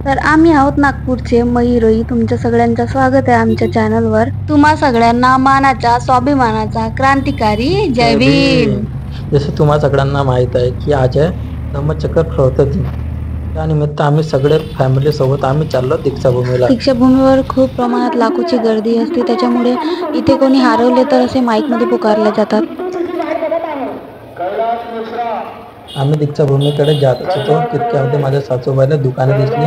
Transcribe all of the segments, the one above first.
तर आम्ही आहोत नागपूरचे मयूरई. तुमच्या सगळ्यांचं स्वागत आहे आमच्या चॅनलवर. तुम्हा सगळ्यांना मानाचा, स्वाभिमानाचा, क्रांतिकारी जय भीम. जसं तुम्हा सगळ्यांना माहीत आहे की आज आहे धम्मचक्र प्रवर्तन दिन. त्यानिमित्त आम्ही सगळे फॅमिली सोबत आम्ही चाललो दीक्षाभूमीला. दीक्षाभूमीवर खूप प्रमाणात लाखोची गर्दी असते, त्याच्यामुळे इथे कोणी हरवले तर असे माईकमध्ये पुकारले जातात. आम्ही दीक्षाभूमीकडे जात होतो तितक्यामध्ये माझ्या सासूबाईला दुकाने दिसली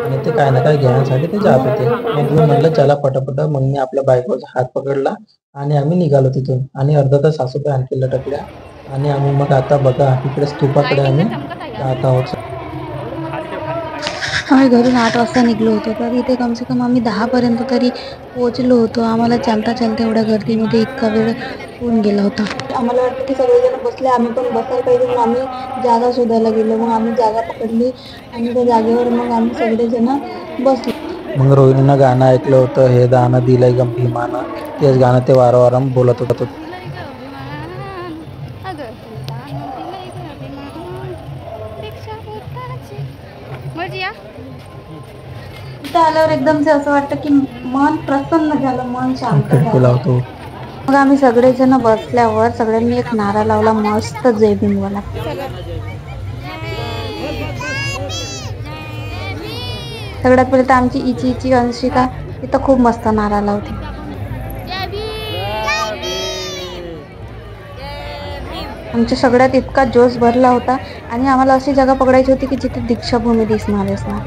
आणि ते काय ना काय घेण्यासाठी ते जात होते. मग मी म्हणलं चला पटापट. मग मी आपल्या बायकोचा हात पकडला आणि आम्ही निघालो तिथून. आणि अर्धा तास सासूबाई आणखी लटकल्या आणि आम्ही मग आता बघा इकडे स्तूपाकडे आम्ही जात आहोत. आम्ही घरून 8 वाजता निघलो होतो, तर इथे कमसे कम आम्ही 10 पर्यंत तरी पोहोचलो होतो. आम्हाला चालता चालता एवढ्या गर्दीमध्ये इतका वेळ होऊन गेला होता. आम्हाला वाटतं की सगळेजण बसले, आम्ही पण बसायला पाहिजे. मग आम्ही जागा शोधायला गेलो. मग आम्ही जागा पकडली आणि त्या जागेवर मग आम्ही सगळेजण बसलो. मग रोहिणीनं गाणं ऐकलं होतं, हे दानं दिलंय ग भीमानं. तेच गाणं ते वारंवार बोलत होतं. इथं आल्यावर एकदम असं वाटतं की मन प्रसन्न झालं, मन शांत झालं. मग आम्ही सगळेजण बसल्यावर सगळ्यांनी एक नारा लावला, मस्त जय भीमवाला. सगळ्यात पहिले तर आमची इची अंशिका इथं खूप मस्त नारा लावते. आमच्या सगळ्यात इतका जोश भरला होता आणि आम्हाला अशी जागा पकडायची होती की जिथे दीक्षाभूमी दिसणार असणार.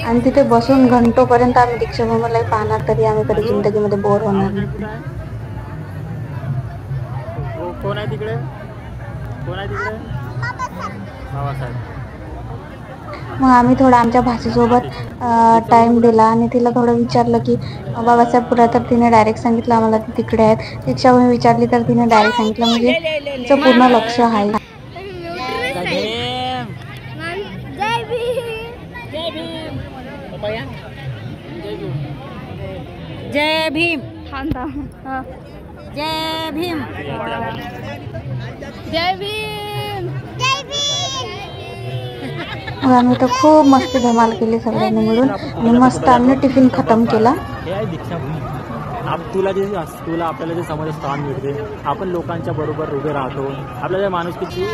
आणि तिथे बसून घंटोपर्यंत आम्ही दीक्षाभूमीला पाहणार, तरी आम्ही कधी जिंदगीमध्ये बोर होणार नाही. कोण आहे तिकडे? मग आम्ही थोडा आमच्या भाषेसोबत टाईम दिला आणि तिला थोडं विचारलं की बाबासाहेबपुरा, तर तिने डायरेक्ट सांगितलं आम्हाला ती तिकडे आहेत. दीक्षाभूमी विचारली तर तिने डायरेक्ट सांगितलं, म्हणजे तिचं पूर्ण लक्ष आहे. जय भीम. जय भीम. जय भीम. मग आम्ही तर खूप मस्ती धमाल केली सगळ्यांनी मिळून आणि मस्त आम्ही टिफिन खतम केला. हे आहे दीक्षाभूमी. तुला आपल्याला जे समाजात स्थान मिळते, आपण लोकांच्या बरोबर उभे राहतो, आपल्याला माणुसकीची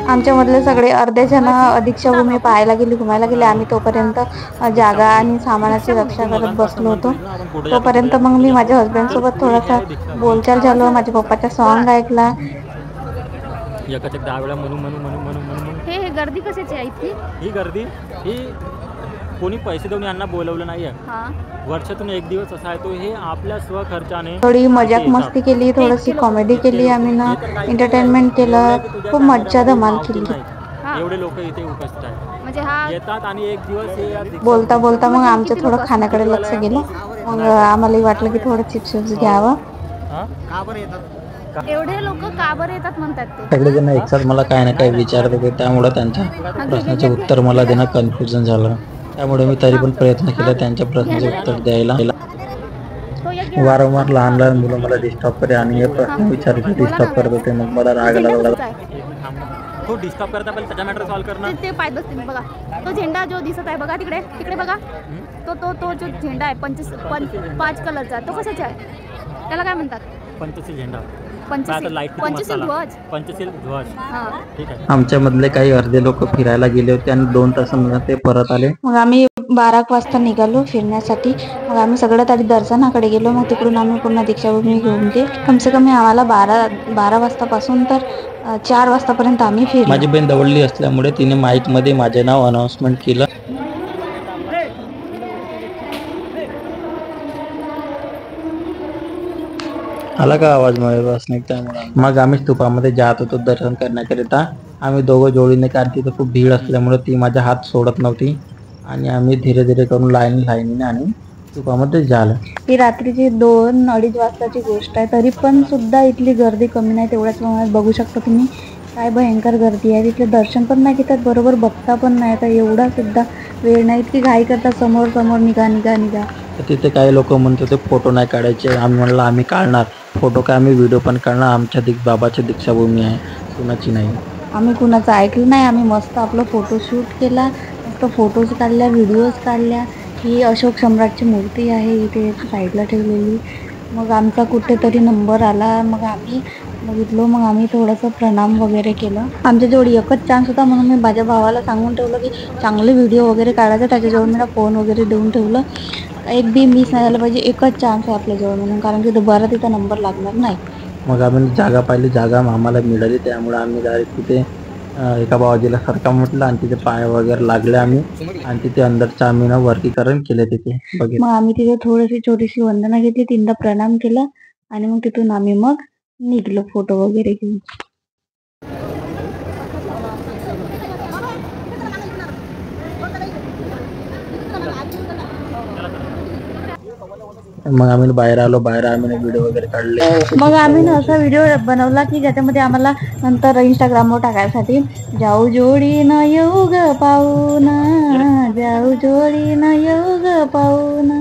आमच्यामधले सगळे अर्धे जण दीक्षाभूमी पाहायला गेले, घुमायला गेले. आम्ही तोपर्यंत जागा आणि सामानाची रक्षा करत बसलो होतो. तोपर्यंत मग मी माझ्या हस्बंडसोबत थोडासा बोलचाल झालो, माझ्या पप्पाचा सॉन्ग ऐकला. हे गर्दी कशाची आहे इथे? ही गर्दी ही कोणी पैसे देऊन यांना बोलवलं नाही आहे. वर्षातून एक दिवस असा आहे तो, हे आपल्या स्वखर्चाने थोडी मजाक मस्ती केली, थोडीशी कॉमेडी केली आम्ही ना, एंटरटेनमेंट केलं, खूप मज्जा धमाल केली. एवढे लोक इथे उपस्थित आहेत, म्हणजे येतात आणि एक दिवस बोलता बोलता मग आमचं थोडं खाण्याकडे लक्ष गेलं. मग आम्हालाही वाटलं की थोडं चिप्स घ्यावं. एवढे लोक का बरं येतात म्हणतात ते? सगळेजण एकसाथ मला काय ना काय विचारत होते, त्यामुळे त्यांच्या प्रश्नाचे उत्तर मला देणं कन्फ्युजन झालं. त्यामुळे मी तरी पण प्रयत्न केला त्यांच्या प्रश्नाचे उत्तर द्यायला. वारंवार लहान लहान मुलं मला डिस्टर्ब करे आणि हे प्रश्न विचारायचे डिस्टर्ब करत होते. मग मला राग लागला. तो डिस्टर्ब करता पण त्याचा मॅटर सॉल्व करणं. ते पाय बसतील बघा, तो झेंडा जो दिसत आहे बघा तिकडे, तिकडे बघा, तो जो झेंडा आहे 5 कलरचा, तो कशाचा आहे? त्याला काय म्हणतात? पंचशील झेंडा. पंचशील ध्वज. आमच्या मधले काही अर्धे लोक फिरायला गेले होते आणि 2 तासांमध्ये ते परत आले. मग आम्ही 12 वाजता निघालो फिरण्यासाठी. मग आम्ही सगळ्यात आधी दर्शनाकडे गेलो, मग तिकडून आम्ही पुन्हा दीक्षाभूमी घेऊन ते कमसे कमी आम्हाला 12 वाजतापासून तर 4 वाजतापर्यंत आम्ही फिरलो. माझी बहीण दवडली असल्यामुळे तिने माईक मध्ये माझे नाव अनाउन्समेंट केलं. आला का आवाज त्यामुळे मग आम्ही स्तूपामध्ये जात होतो दर्शन करण्याकरिता. आम्ही दोघं जोडीने, कारण तिथं खूप भीड असल्यामुळे ती माझा हात सोडत नव्हती आणि आम्ही धीरे धीरे करून लाईनीने आणि स्तूपामध्ये झालं. ही रात्रीची 2-2:30 वाजताची गोष्ट आहे, तरी पण सुद्धा इथली गर्दी कमी नाही. तेवढ्याच प्रमाणात बघू शकता तुम्ही काय भयंकर गर्दी आहे तिथे. दर्शन पण नाही घेतात बरोबर, बघता पण नाही. तर एवढा सुद्धा वेळ नाही, इतकी घाई करतात समोर समोर निघा निघा निघा. तर तिथे काही लोक म्हणत होते फोटो नाही काढायचे. आम्ही म्हणलं आम्ही काढणार फोटो, काय आम्ही व्हिडिओ पण काढणार. आमच्या बाबाची दीक्षाभूमी आहे, कुणाची नाही. आम्ही कुणाचं ऐकलं नाही. आम्ही मस्त आपलं फोटोशूट केला, मस्त फोटोज काढल्या, व्हिडिओज काढल्या. ही अशोक सम्राटची मूर्ती आहे इथे साईडला ठेवलेली. मग आमचा कुठेतरी नंबर आला, मग आम्ही बघितलो, मग आम्ही थोडंसं प्रणाम वगैरे केलं. आमच्याजवळ एकच चान्स होता, म्हणून मी माझ्या भावाला सांगून ठेवलं की चांगले व्हिडिओ वगैरे काढायचं. त्याच्याजवळ मी फोन वगैरे देऊन ठेवलं, एक बी मिस नाही झालं पाहिजे, एकच चान्स आहे आपल्याजवळ म्हणून, कारण की बरं तिथं नंबर लागणार नाही. मग आम्ही जागा पाहिली, जागा आम्हाला मिळाली. त्यामुळे आम्ही डायरेक्ट तिथे एका बाबाजीला सारखा म्हटलं आणि तिथे पाय वगैरे लागले आम्ही, आणि तिथे अंदरचं आम्ही ना वर्गीकरण केले तिथे बघितलं. मग आम्ही तिथे थोडीशी छोटीशी वंदना घेतली, 3दा प्रणाम केला आणि मग तिथून आम्ही मग निघलो फोटो वगैरे घेऊन. मग आम्ही बाहेर आलो, बाहेर आम्ही व्हिडिओ वगैरे काढले. मग आम्ही ना असा व्हिडिओ बनवला की ज्याच्यामध्ये आम्हाला नंतर इंस्टाग्रामवर टाकायसाठी, जाऊ जोडी न येऊ ग पाहून, जाऊ जोडी न येऊ ग पाहून,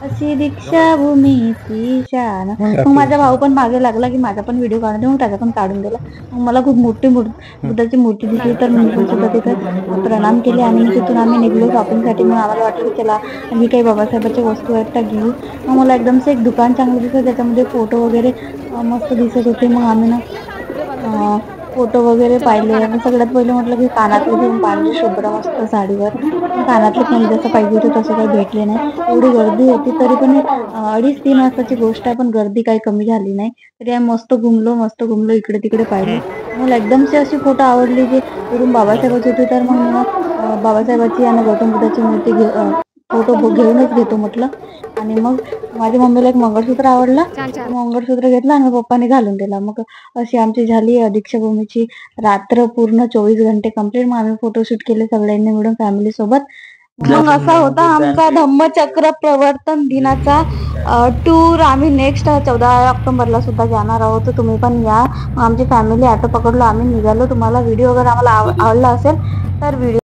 अशी दीक्षाभूमीची शान. मग माझा भाऊ पण मागे लागला की माझा पण व्हिडिओ काढून दे, मग त्याचा पण काढून दिला. मग मला खूप मोठी बुद्धाची मूर्ती दिसली, तर मी पण सुद्धा तिथं प्रणाम केले आणि तिथून आम्ही निघलो शॉपिंगसाठी. मग आम्हाला वाटलं की चला मी काही बाबासाहेबाच्या वस्तू आहेत त्या घेऊ. मग मला एकदमच एक दुकान चांगलं दिसलं, त्याच्यामध्ये फोटो वगैरे मस्त दिसत होते. मग आम्ही ना फोटो वगैरे पाहिले. आणि सगळ्यात पहिले म्हटलं की कानातले घेऊन, पांढरी शुभ्र मस्त साडीवर. कानातले पण जसं पाहिजे होतं तसं काही भेटले नाही. एवढी गर्दी होती, तरी पण 2:30-3 वाजताची गोष्ट आहे, पण गर्दी काही कमी झाली नाही. तरी आम्ही मस्त घुमलो, इकडे तिकडे पाहिले. मला एकदमची अशी फोटो आवडली की इकडून बाबासाहेबाची होती, तर मग बाबासाहेबाची आणि गौतम बुद्धाची मूर्ती फोटो घेऊनच घेतो म्हटलं. आणि मग माझ्या मम्मीला एक मंगळसूत्र आवडलं, मंगळसूत्र घेतलं आणि पप्पाने घालून दिला. मग अशी आमची झाली दीक्षाभूमीची रात्र पूर्ण 24 घंटे कंप्लीट. मग आम्ही फोटोशूट केले सगळ्यांनी मिळून फॅमिली सोबत. मग असा होता आमचा धम्मचक्र प्रवर्तन दिनाचा टूर. आम्ही नेक्स्ट 14 ऑक्टोबरला सुद्धा जाणार आहोत, तर तुम्ही पण या. आमची फॅमिली ऑटो पकडलो, आम्ही निघालो. तुम्हाला व्हिडिओ वगैरे आम्हाला आवडला असेल तर व्हिडिओ